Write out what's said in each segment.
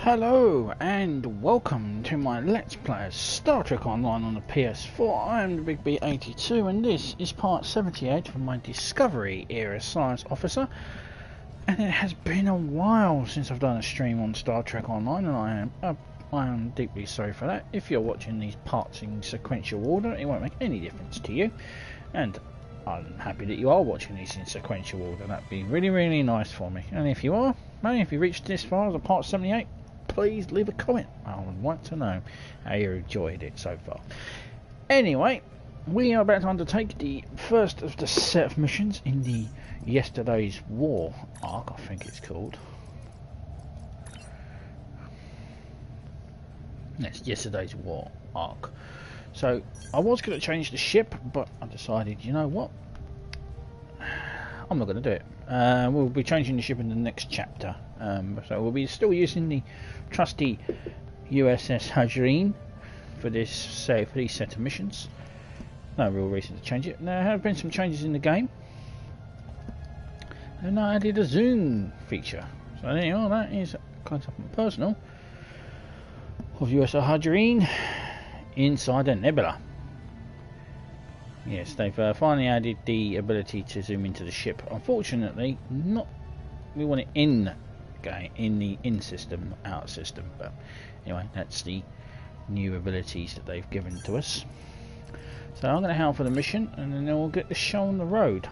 Hello and welcome to my Let's Play of Star Trek Online on the PS4. I am the Big B82 and this is part 78 of my Discovery Era Science Officer. And it has been a while since I've done a stream on Star Trek Online, and I am deeply sorry for that. If you're watching these parts in sequential order, it won't make any difference to you. And I'm happy that you are watching these in sequential order. That'd be really nice for me. And if you are, if you reached this far as a part 78, please leave a comment. I would like to know how you enjoyed it so far. Anyway, we are about to undertake the first of the set of missions in the Yesterday's War arc, I think it's called. Yes, Yesterday's War arc. So I was going to change the ship, but I decided, you know what, I'm not going to do it. We'll be changing the ship in the next chapter. So we'll be still using the trusty USS Hadreen for these set of missions. No real reason to change it. There have been some changes in the game, and I added a zoom feature. So anyway, that is kind of something personal of USS Hadreen inside a nebula. Yes, they've finally added the ability to zoom into the ship. Unfortunately, we want it in the in-system, out-system. But anyway, that's the new abilities that they've given to us. So I'm going to hail for the mission, and then we'll get the show on the road.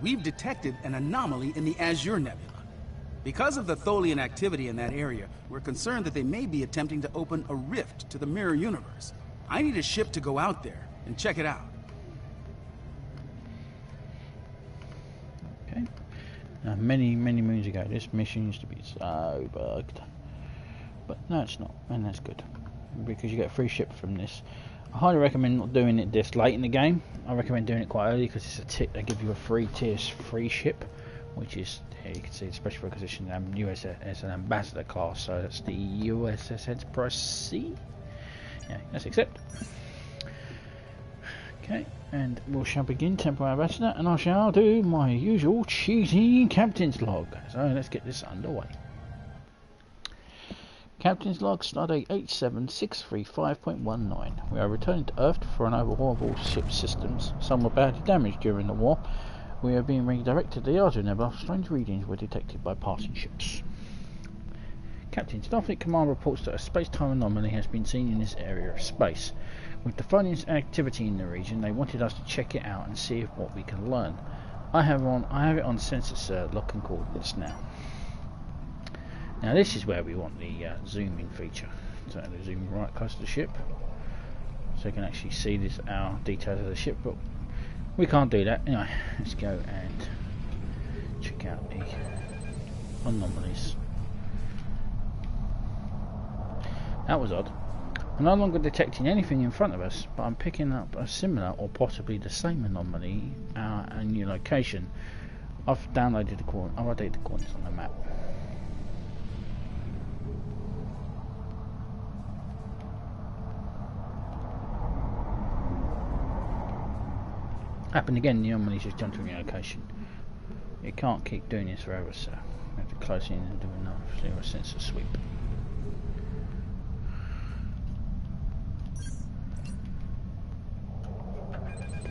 We've detected an anomaly in the Azure Nebula. Because of the Tholian activity in that area, we're concerned that they may be attempting to open a rift to the mirror universe. I need a ship to go out there and check it out. Okay. Now, many moons ago, this mission used to be so bugged. But no, it's not, and that's good, because you get a free ship from this. I highly recommend not doing it this late in the game. I recommend doing it quite early, because it's a tip. They give you a free tier 3 ship, which is, here you can see, the special requisition USS an ambassador class. So that's the USS Enterprise C. Yeah, let's accept. Okay, and we shall begin Temporal Ambassador, and I shall do my usual cheesy captain's log. So let's get this underway. Captain's log, Stardate 87635.19. We are returning to Earth for an overhaul of all ship systems. Some were badly damaged during the war. We are being redirected to the Azure Nebula. Strange readings were detected by passing ships. Captain, Starfleet Command reports that a space-time anomaly has been seen in this area of space. With the Tholian activity in the region, they wanted us to check it out and see what we can learn. I have it on sensor lock and coordinates now. Now this is where we want the zoom in feature. So they zoom right close to the ship, so you can actually see our details of the ship. But we can't do that. Anyway, let's go and check out the anomalies. That was odd. I'm no longer detecting anything in front of us, but I'm picking up a similar or possibly the same anomaly at a new location. I've updated the coordinates on the map. Happened again, the anomaly just jumped to a new location. You can't keep doing this forever, so we have to close in and do enough zero sensor sweep.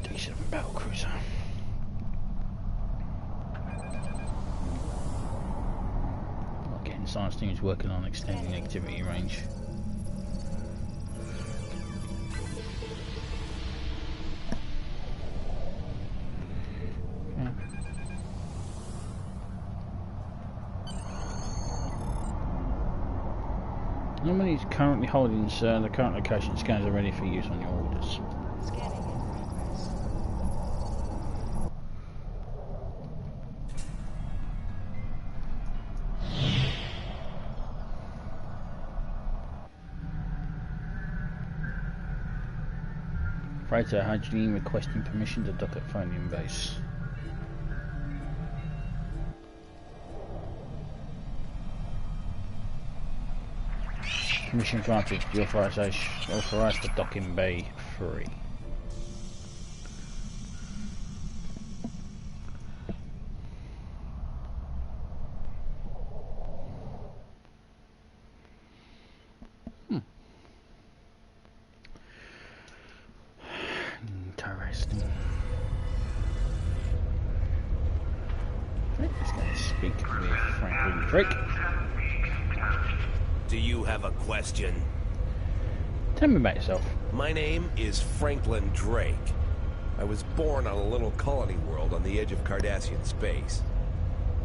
D7 battle cruiser. Again, science team is working on extending the activity range. Anomaly is currently holding the current location. Scans are ready for use on your orders. Scanning in progress. Freighter Hadreen requesting permission to dock at Tholian base. Permission granted. The authorized for docking bay 3. Drake. Do you have a question? Tell me about yourself. My name is Franklin Drake. I was born on a little colony world on the edge of Cardassian space.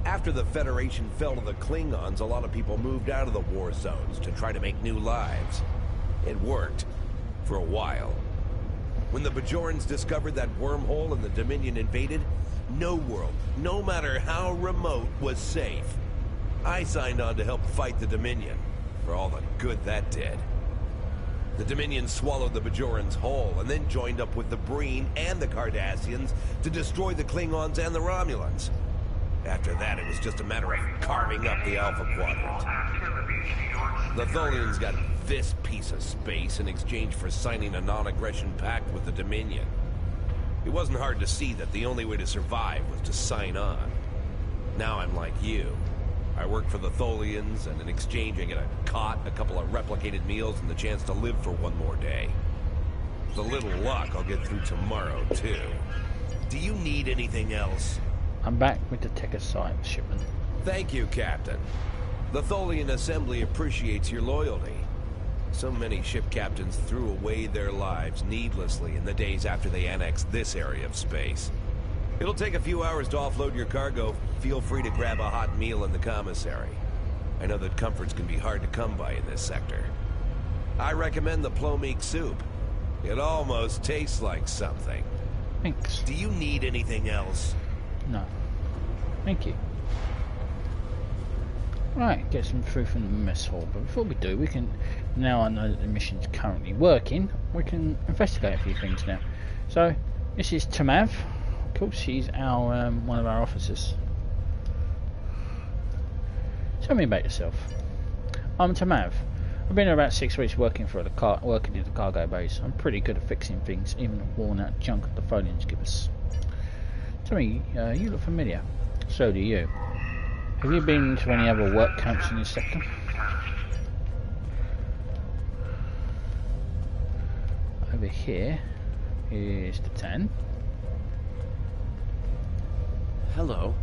After the Federation fell to the Klingons, a lot of people moved out of the war zones to try to make new lives. It worked. For a while. When the Bajorans discovered that wormhole and the Dominion invaded, no world, no matter how remote, was safe. I signed on to help fight the Dominion, for all the good that did. The Dominion swallowed the Bajorans whole, and then joined up with the Breen and the Cardassians to destroy the Klingons and the Romulans. After that, it was just a matter of carving up the Alpha Quadrant. The Tholians got this piece of space in exchange for signing a non-aggression pact with the Dominion. It wasn't hard to see that the only way to survive was to sign on. Now I'm like you. I work for the Tholians, and in exchange I get a cot, a couple of replicated meals, and the chance to live for one more day. With a little luck, I'll get through tomorrow, too. Do you need anything else? I'm back with the Tech Aside shipment. Thank you, Captain. The Tholian Assembly appreciates your loyalty. So many ship captains threw away their lives needlessly in the days after they annexed this area of space. It'll take a few hours to offload your cargo. Feel free to grab a hot meal in the commissary. I know that comforts can be hard to come by in this sector. I recommend the plomeek soup. It almost tastes like something. Thanks. Do you need anything else? No. Thank you. Right, get some food from the mess hall. But before we do, we can... Now I know that the mission's currently working, we can investigate a few things now. So, this is Tamav. Of course, she's our one of our officers. Tell me about yourself. I'm Tamav. I've been here about 6 weeks working in the cargo base. I'm pretty good at fixing things, even the worn out junk the Tholians give us. Tell me, you look familiar. So do you. Have you been to any other work camps in this sector? Over here is the 10. Hello.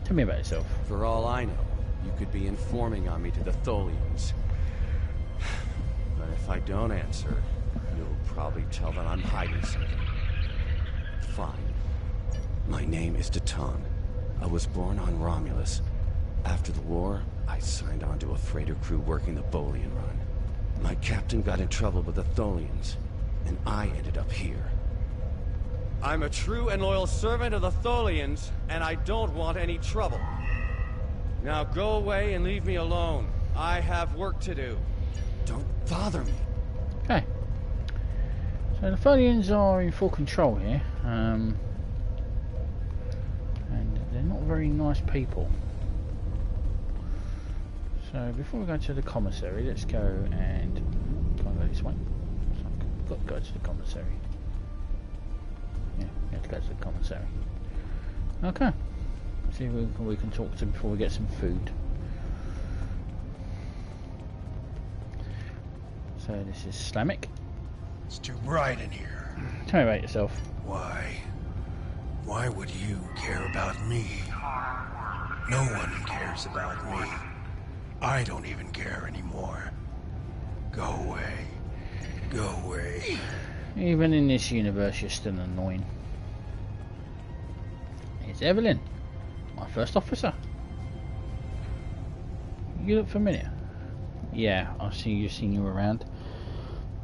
Tell me about yourself. For all I know, you could be informing on me to the Tholians. But if I don't answer, you'll probably tell them I'm hiding something. Fine. My name is Datan. I was born on Romulus. After the war, I signed on to a freighter crew working the Bolian run. My captain got in trouble with the Tholians, and I ended up here. I'm a true and loyal servant of the Tholians, and I don't want any trouble. Now go away and leave me alone. I have work to do. Don't bother me. Okay. So the Tholians are in full control here. And they're not very nice people. So before we go to the commissary, let's go and go this way. So I've got to go to the commissary. Yeah, we have to go to the commissary. Okay. See who we can talk to before we get some food. So this is Slamic. It's too bright in here. Tell me about yourself. Why? Why would you care about me? No one cares about me. I don't even care anymore. Go away. Go away. Even in this universe, you're still annoying. It's Evelyn, my first officer. You look familiar. Yeah, I've seen you around.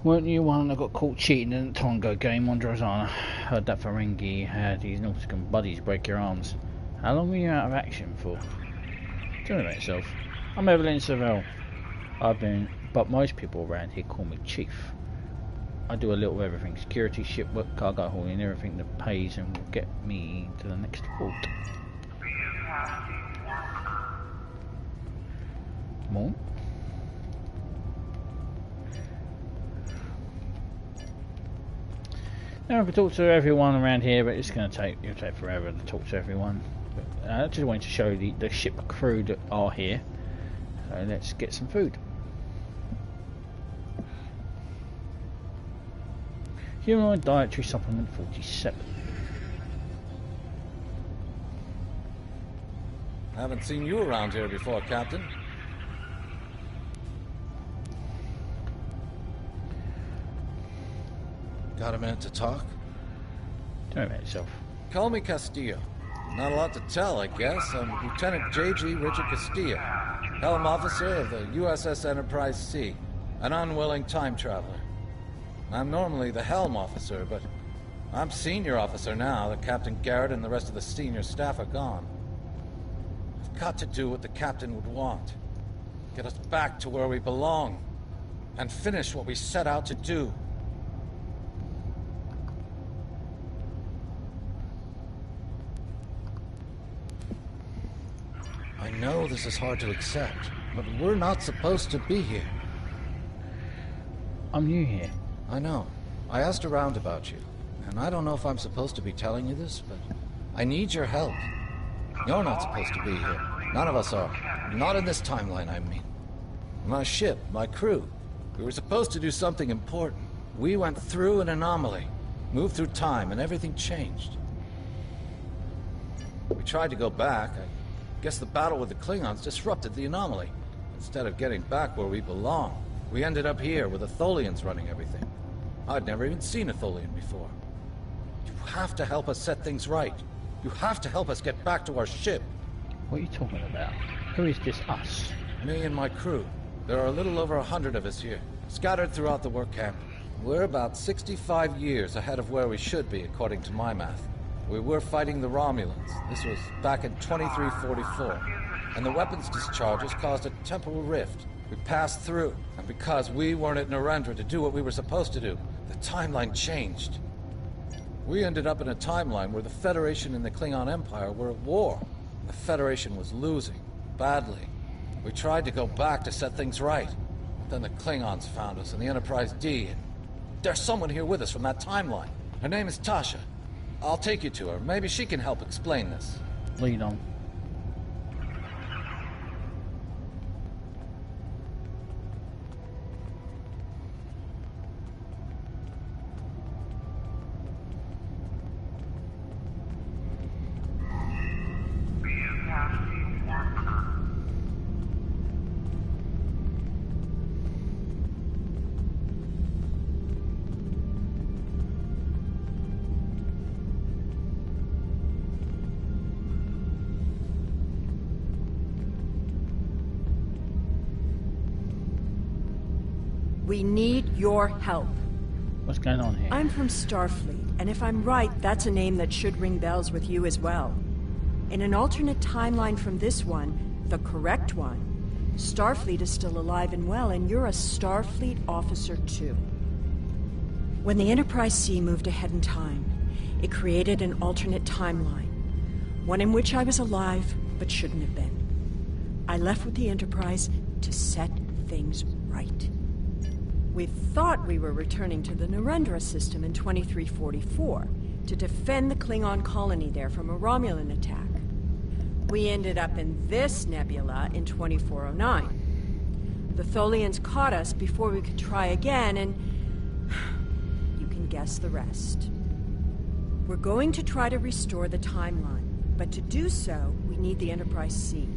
Weren't you one that got caught cheating in the Tonga game on Drozana? Heard that Ferengi had his Nautican buddies break your arms. How long were you out of action for? Tell me about yourself. I'm Evelyn Savell. But most people around here call me Chief. I do a little of everything: security, ship work, cargo hauling, everything that pays and will get me to the next port. More? Now I can talk to everyone around here, but it's going to take forever to talk to everyone. But, I just wanted to show the ship crew that are here. So let's get some food. Humanoid dietary supplement 47. Haven't seen you around here before, Captain. Got a minute to talk? Tell me about yourself. Call me Castillo. Not a lot to tell, I guess. I'm Lieutenant J.G. Richard Castillo, helm officer of the USS Enterprise C, an unwilling time traveler. I'm normally the helm officer, but I'm senior officer now that Captain Garrett and the rest of the senior staff are gone. I've got to do what the captain would want. Get us back to where we belong, and finish what we set out to do. I know this is hard to accept, but we're not supposed to be here. I'm new here. I know. I asked around about you, and I don't know if I'm supposed to be telling you this, but I need your help. You're not supposed to be here. None of us are. Not in this timeline, I mean. My ship, my crew. We were supposed to do something important. We went through an anomaly, moved through time, and everything changed. We tried to go back. I guess the battle with the Klingons disrupted the anomaly. Instead of getting back where we belong, we ended up here with the Tholians running everything. I'd never even seen a Tholian before. You have to help us set things right. You have to help us get back to our ship. What are you talking about? Who is this us? Me and my crew. There are a little over 100 of us here, scattered throughout the work camp. We're about 65 years ahead of where we should be, according to my math. We were fighting the Romulans. This was back in 2344. And the weapons discharges caused a temporal rift. We passed through, and because we weren't at Narendra to do what we were supposed to do, the timeline changed. We ended up in a timeline where the Federation and the Klingon Empire were at war. The Federation was losing, badly. We tried to go back to set things right. Then the Klingons found us, and the Enterprise D, and there's someone here with us from that timeline. Her name is Tasha. I'll take you to her. Maybe she can help explain this. Lead on. We need your help. What's going on here? I'm from Starfleet, and if I'm right, that's a name that should ring bells with you as well. In an alternate timeline from this one, the correct one, Starfleet is still alive and well, and you're a Starfleet officer too. When the Enterprise C moved ahead in time, it created an alternate timeline, one in which I was alive but shouldn't have been. I left with the Enterprise to set things right. We thought we were returning to the Narendra system in 2344 to defend the Klingon colony there from a Romulan attack. We ended up in this nebula in 2409. The Tholians caught us before we could try again, and you can guess the rest. We're going to try to restore the timeline, but to do so, we need the Enterprise C.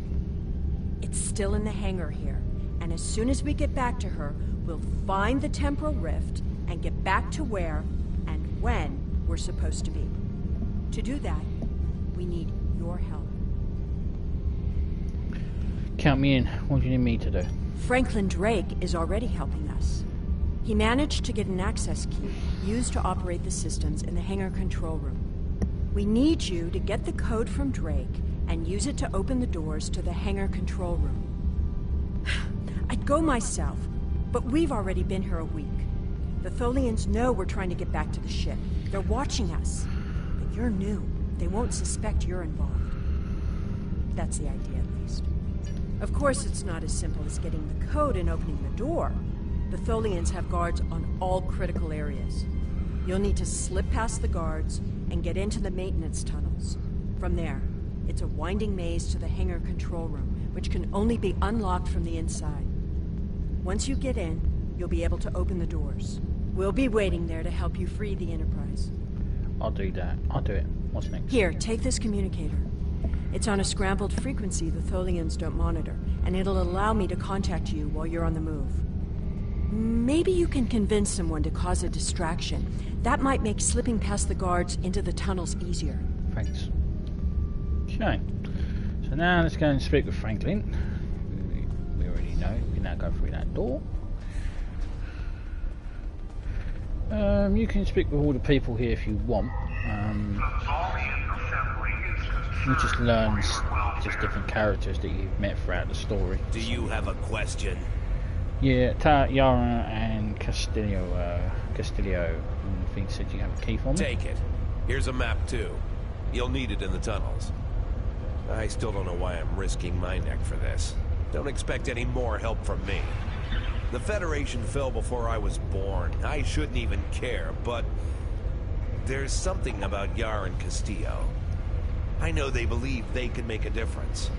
It's still in the hangar here, and as soon as we get back to her, we'll find the temporal rift and get back to where and when we're supposed to be. To do that, we need your help. Count me in. What do you need me to do? Franklin Drake is already helping us. He managed to get an access key used to operate the systems in the hangar control room. We need you to get the code from Drake and use it to open the doors to the hangar control room. I'd go myself, but we've already been here a week. The Tholians know we're trying to get back to the ship. They're watching us. But you're new. They won't suspect you're involved. That's the idea, at least. Of course, it's not as simple as getting the code and opening the door. The Tholians have guards on all critical areas. You'll need to slip past the guards and get into the maintenance tunnels. From there, it's a winding maze to the hangar control room, which can only be unlocked from the inside. Once you get in, you'll be able to open the doors. We'll be waiting there to help you free the Enterprise. I'll do that. I'll do it. What's next? Here, take this communicator. It's on a scrambled frequency the Tholians don't monitor, and it'll allow me to contact you while you're on the move. Maybe you can convince someone to cause a distraction. That might make slipping past the guards into the tunnels easier. Thanks. Okay. So now let's go and speak with Franklin. We already know. We can now go through that door. You can speak with all the people here if you want. You just learn just different characters that you've met throughout the story. Do you have a question? Yeah, Yara and Castillo. I think said you have a key for me. Take it. Here's a map too. You'll need it in the tunnels. I still don't know why I'm risking my neck for this. Don't expect any more help from me. The Federation fell before I was born. I shouldn't even care, but there's something about Yar and Castillo. I know they believe they can make a difference.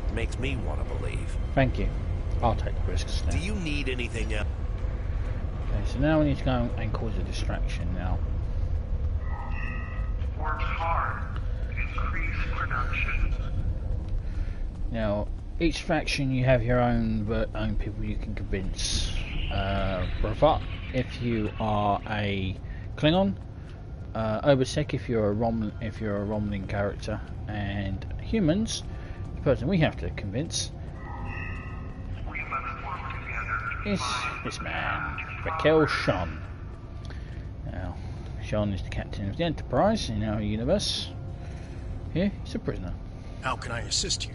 It makes me want to believe. Thank you. I'll take the risks now. Do you need anything else? Okay, so now we need to go and cause a distraction now. Work hard. Increase production. Now, each faction you have your own people you can convince. Bravat, if you are a Klingon. Obsec if you're a Romulan character, and humans, the person we have to convince is this man, Raquel Sean. Now, Sean is the captain of the Enterprise in our universe. Here, he's a prisoner. How can I assist you?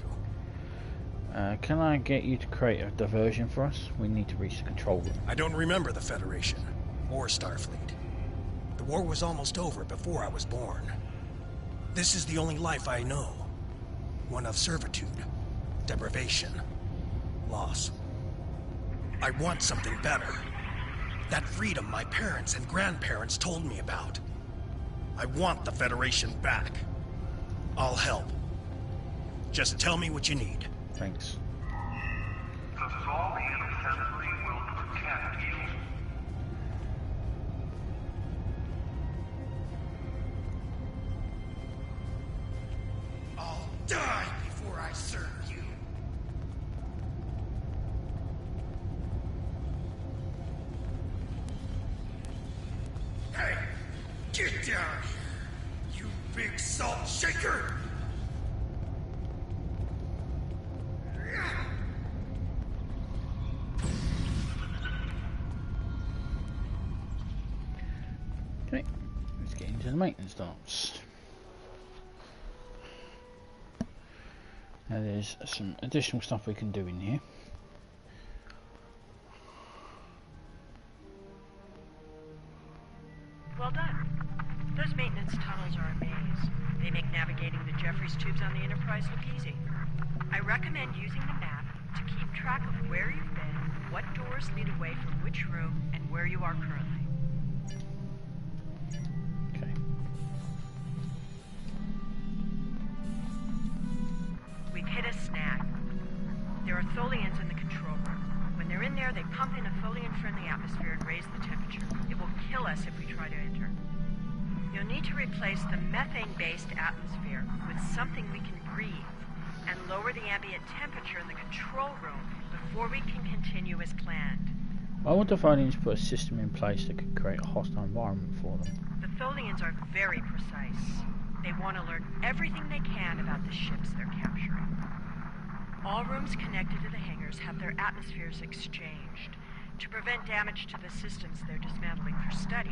Can I get you to create a diversion for us? We need to reach the control room. I don't remember the Federation or Starfleet. The war was almost over before I was born. This is the only life I know. One of servitude, deprivation, loss. I want something better. That freedom my parents and grandparents told me about. I want the Federation back. I'll help. Just tell me what you need. Thanks. The Tholian assembly will protect you. I'll die before I serve you. Hey, get down here, you big salt shaker! Okay, let's get into the maintenance dance. Now there's some additional stuff we can do in here. Well done. Those maintenance tunnels are a maze. They make navigating the Jeffries tubes on the Enterprise look easy. I recommend using the map to keep track of where you've been, what doors lead away from which room, and where you are currently. Okay. We've hit a snag. There are Tholians in the control room. When they're in there, they pump in a Tholian-friendly atmosphere and raise the temperature. It will kill us if we try to enter. You'll need to replace the methane-based atmosphere with something we can breathe, and lower the ambient temperature in the control room before we can continue as planned. I want the Tholians to put a system in place that could create a hostile environment for them. The Tholians are very precise. They want to learn everything they can about the ships they're capturing. All rooms connected to the hangars have their atmospheres exchanged to prevent damage to the systems they're dismantling for study.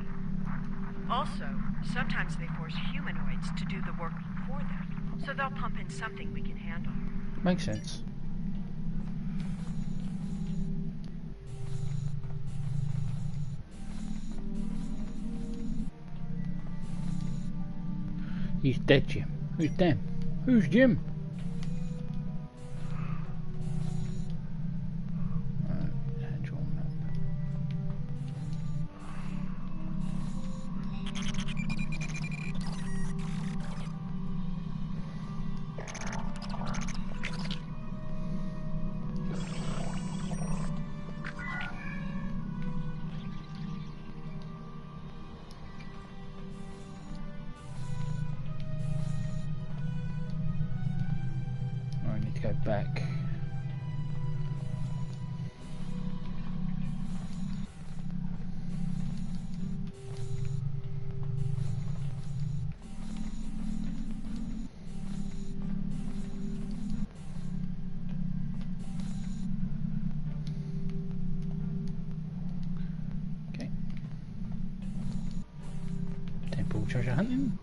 Also, sometimes they force humanoids to do the work for them, so they'll pump in something we can handle. Makes sense. He's dead, Jim. Who's them? Who's Jim? back. Okay. Temporal treasure hunting.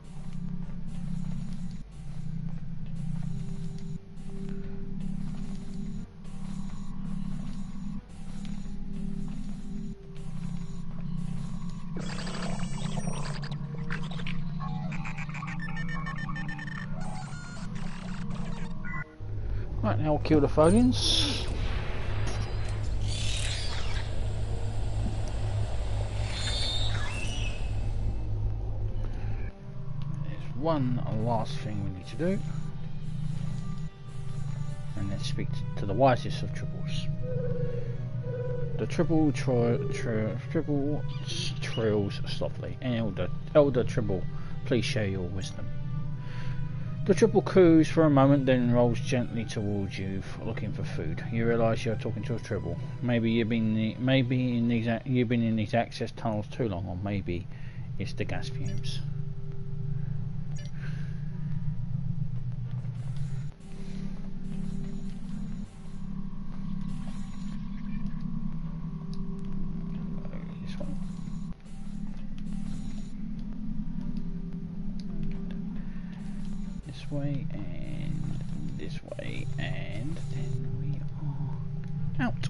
Right, now we'll kill the Tholians. There's one last thing we need to do. And then speak to the wisest of triples. The triple trills softly. Elder Tribble, please share your wisdom. The triple coos for a moment, then rolls gently towards you, looking for food. You realise you're talking to a triple. Maybe you've been in these access tunnels too long, or maybe it's the gas fumes. This one. This way and this way, and then we are out.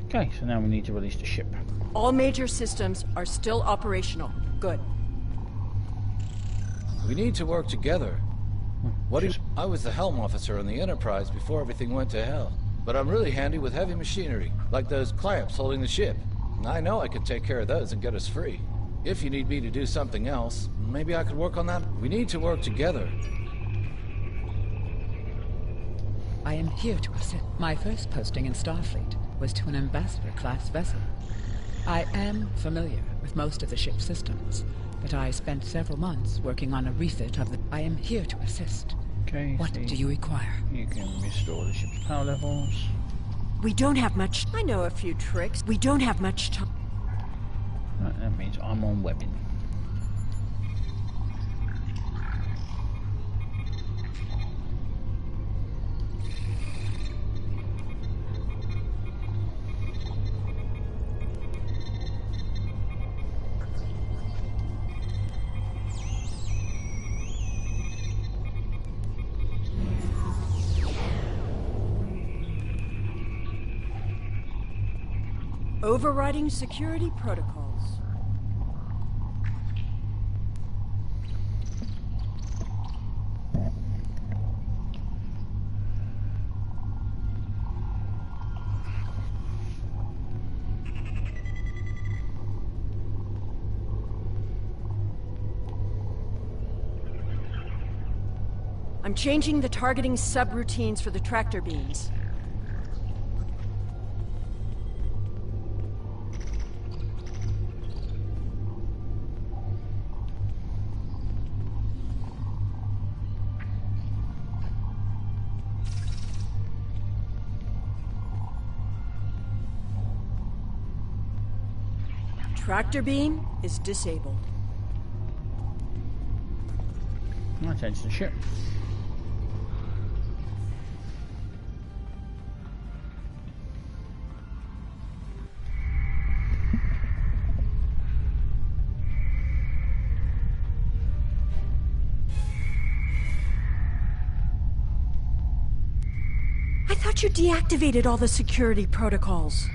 Okay, so now we need to release the ship. All major systems are still operational. Good. We need to work together. I was the helm officer on the Enterprise before everything went to hell. But I'm really handy with heavy machinery, like those clamps holding the ship. And I know I could take care of those and get us free. If you need me to do something else, maybe I could work on that. We need to work together. I am here to assist. My first posting in Starfleet was to an ambassador-class vessel. I am familiar with most of the ship's systems, but I spent several months working on a refit of the... I am here to assist. Okay. What do you require? You can restore the ship's power levels. We don't have much... I know a few tricks. We don't have much time. Right, that means I'm on webbing. Overriding security protocols. I'm changing the targeting subroutines for the tractor beams. Tractor beam is disabled. That ends the ship. I thought you deactivated all the security protocols.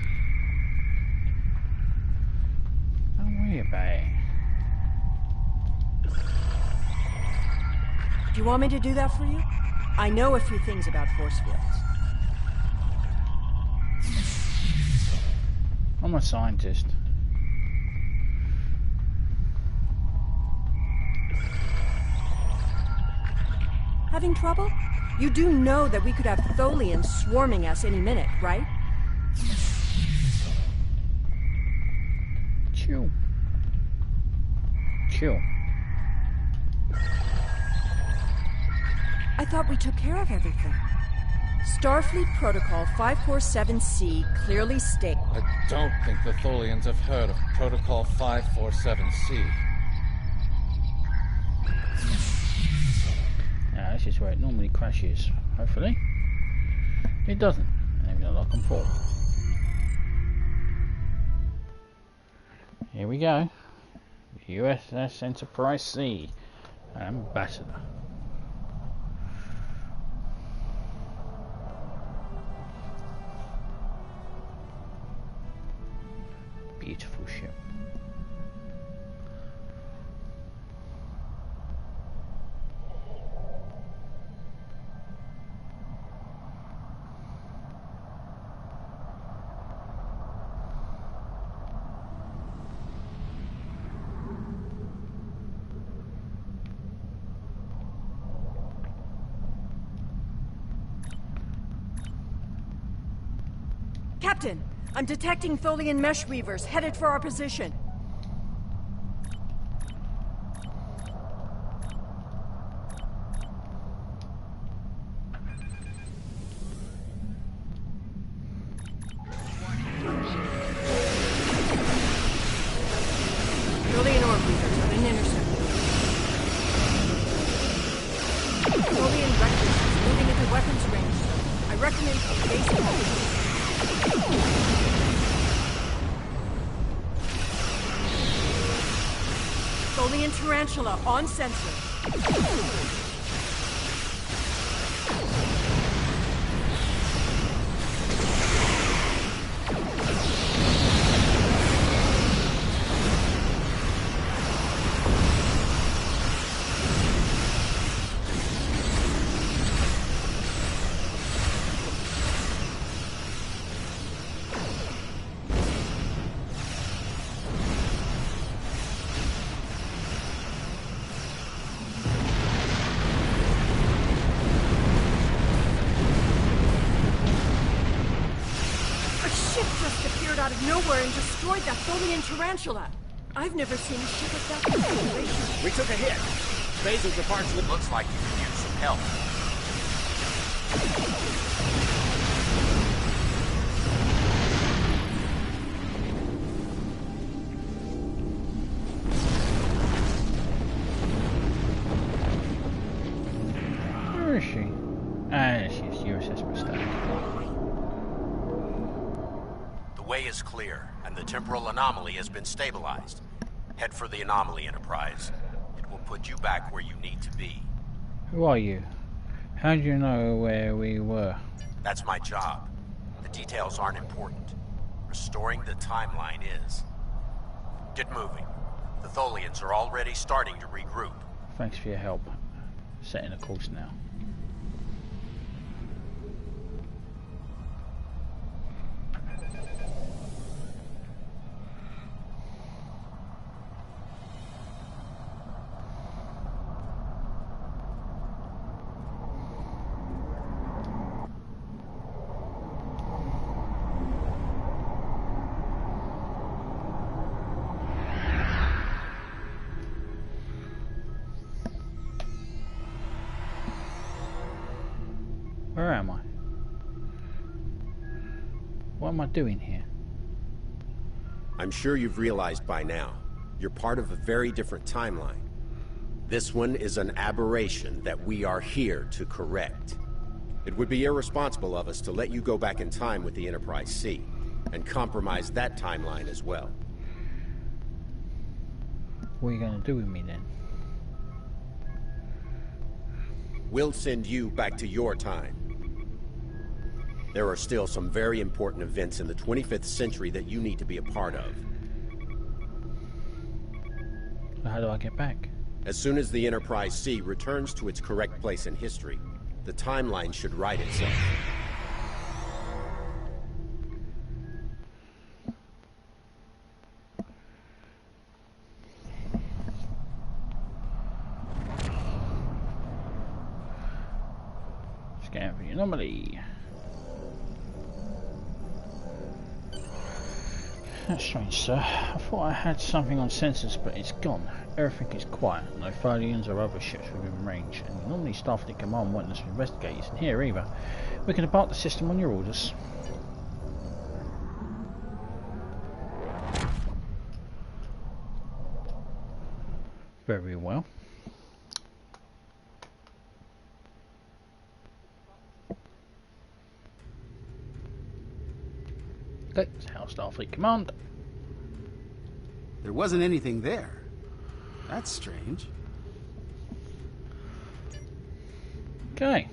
About. Do you want me to do that for you? I know a few things about force fields. I'm a scientist. Having trouble? You do know that we could have Tholians swarming us any minute, right? chill. I thought we took care of everything. Starfleet Protocol 547C clearly states... I don't think the Tholians have heard of Protocol 547C. Now, this is where it normally crashes. Hopefully. It doesn't. Maybe not like I'm for. Here we go. USS Enterprise C. Ambassador. Beautiful ship. Captain, I'm detecting Tholian mesh weavers headed for our position. Tholian orb weavers have been intercepted. Tholian reckless is moving into weapons range, sir. I recommend basic. Tholian tarantula on sensor. Out of nowhere and destroyed that Tholian tarantula. I've never seen a ship of that configuration. We took a hit. Phasers are partially. Looks like you could use some help. Where is she? Ah, she's USS Mistake. The way is clear, and the temporal anomaly has been stabilized. Head for the anomaly, Enterprise. It will put you back where you need to be. Who are you? How do you know where we were? That's my job. The details aren't important. Restoring the timeline is. Get moving. The Tholians are already starting to regroup. Thanks for your help. Setting a course now. Where am I? What am I doing here? I'm sure you've realized by now, you're part of a very different timeline. This one is an aberration that we are here to correct. It would be irresponsible of us to let you go back in time with the Enterprise C, and compromise that timeline as well. What are you going to do with me then? We'll send you back to your time. There are still some very important events in the 25th century that you need to be a part of. How do I get back? As soon as the Enterprise C returns to its correct place in history, the timeline should right itself. Scan for the anomaly. That's strange, sir. I thought I had something on sensors, but it's gone. Everything is quiet. No THOLIANs or other ships within range, and normally Starfleet Command want us to investigate isn't here either. We can depart the system on your orders. Very well. Okay, House Starfleet Command. There wasn't anything there. That's strange. Okay.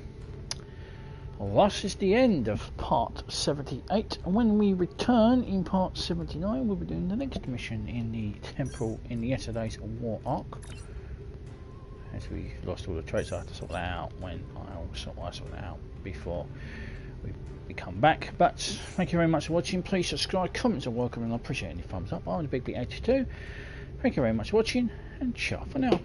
Well, this is the end of part 78, and when we return in part 79 we'll be doing the next mission in the Temporal in yesterday's war arc. As we lost all the traits, I had to sort that out when I sort that out before we come back. But thank you very much for watching. Please subscribe, comments are welcome, and I appreciate any thumbs up. I'm the Big B82. Thank you very much for watching, and ciao for now.